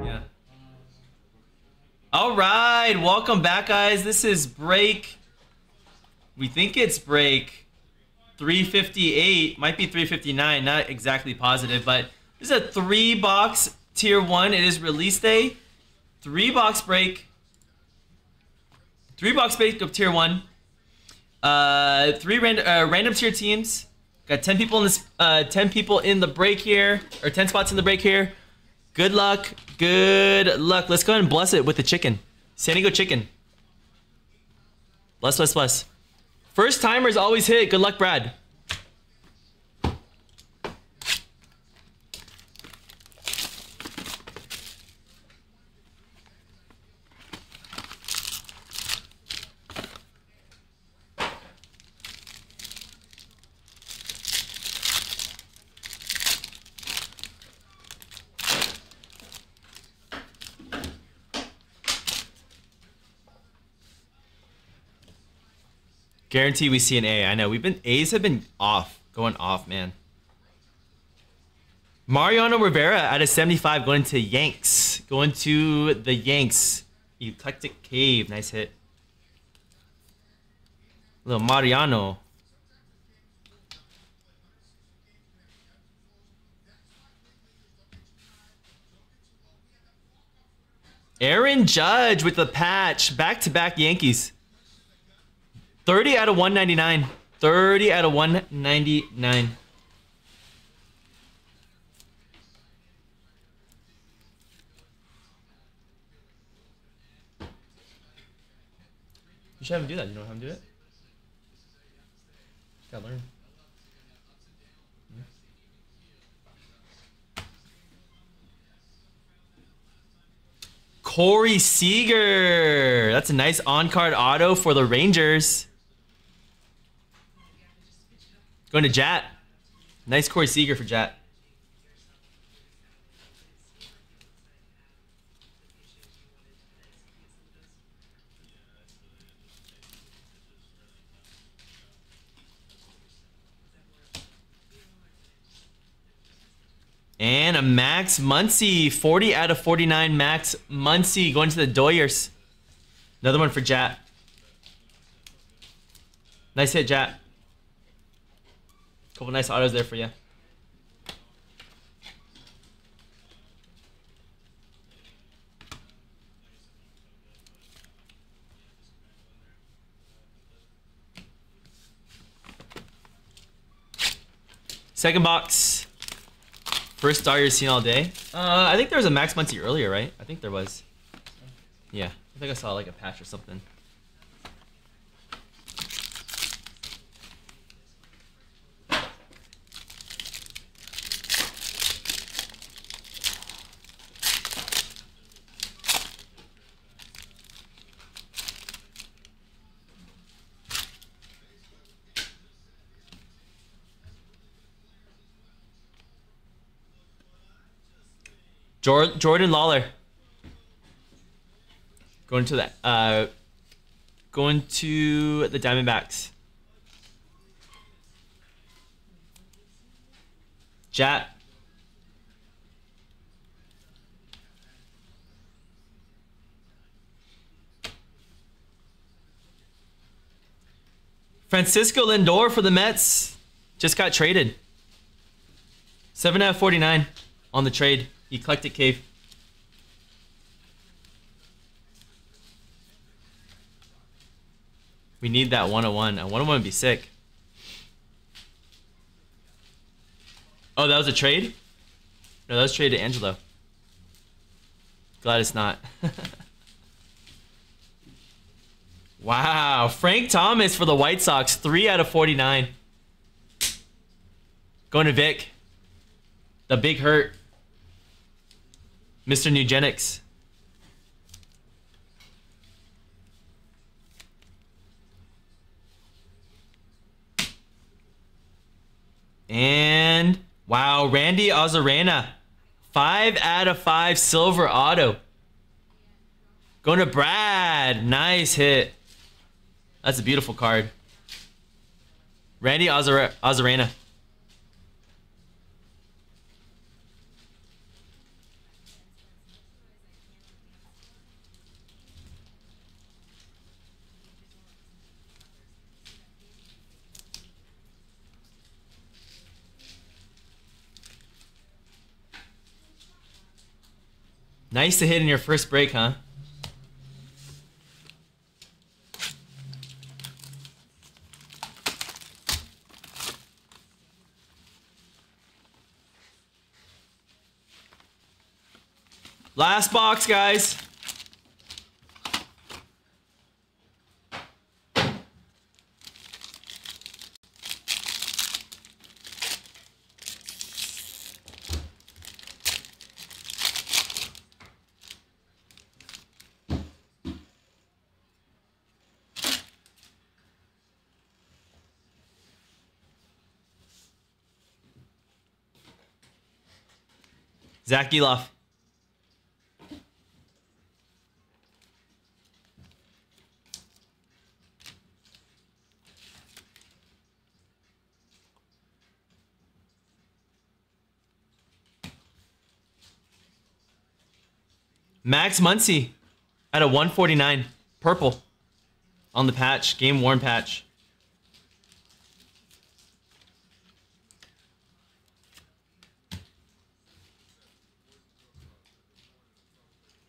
Yeah. All right, welcome back, guys. This is break. We think it's break 358. Might be 359. Not exactly positive, but this is a 3-box tier 1. It is release day. 3-box break. 3-box break of tier 1. 3 random tier teams. Got 10 people in this. 10 people in the break here, or 10 spots in the break here. Good luck. Good luck. Let's go ahead and bless it with the chicken. San Diego chicken. Bless, bless, bless. First timers always hit. Good luck, Brad. Guarantee we see an A. I know A's have been going off, man. Mariano Rivera out of 75 going to Yanks. Going to the Yanks. Eclectic Cave, nice hit. Little Mariano. Aaron Judge with the patch. Back-to-back Yankees. 30 out of 199. 30 out of 199. You should have him do that. You know how to do it? Just gotta learn. Corey Seager. That's a nice on-card auto for the Rangers. Going to Jat. Nice Corey Seager for Jat. And a Max Muncy. 40 out of 49 Max Muncy going to the Doyers. Another one for Jat. Nice hit, Jat. Couple nice autos there for you. Second box. First star you're seeing all day. I think there was a Max Muncy earlier, right? I think there was. Yeah, I think I saw like a patch or something. Jordan Lawler. Going to the Diamondbacks. Jat. Francisco Lindor for the Mets. Just got traded. 7 out of 49 on the trade. Eclectic Cave. We need that 101. A 101 would be sick. Oh, that was a trade? No, that was traded to Angelo. Glad it's not. Wow. Frank Thomas for the White Sox. 3 out of 49. Going to Vic. The big hurt. Mr. Nugenics. And wow, Randy Ozarena. 5 out of 5 silver auto. Going to Brad. Nice hit. That's a beautiful card. Randy Nice to hit in your first break, huh? Last box, guys. Zach Eloff. Max Muncy at a 149. Purple. On the patch. Game worn patch.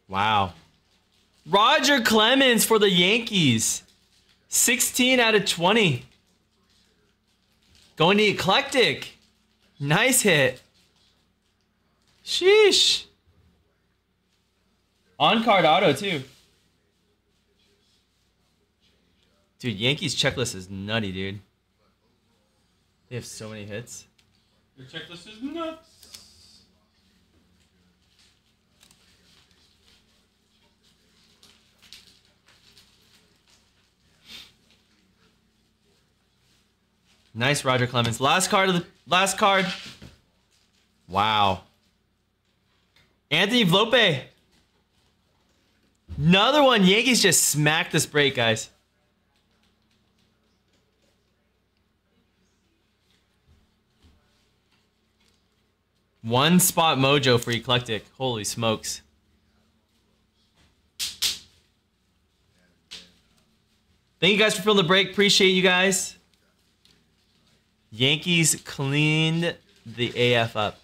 Wow. Roger Clemens for the Yankees. 16 out of 20. Going to Eclectic. Nice hit. Sheesh. On-card auto, too. Dude, Yankees checklist is nutty, dude. They have so many hits. Your checklist is nuts. Nice, Roger Clemens. Last card of the last card. Wow. Anthony Vlope. Another one. Yankees just smacked this break, guys. One spot mojo for Eclectic. Holy smokes. Thank you guys for filling the break. Appreciate you guys. Yankees cleaned the AF up.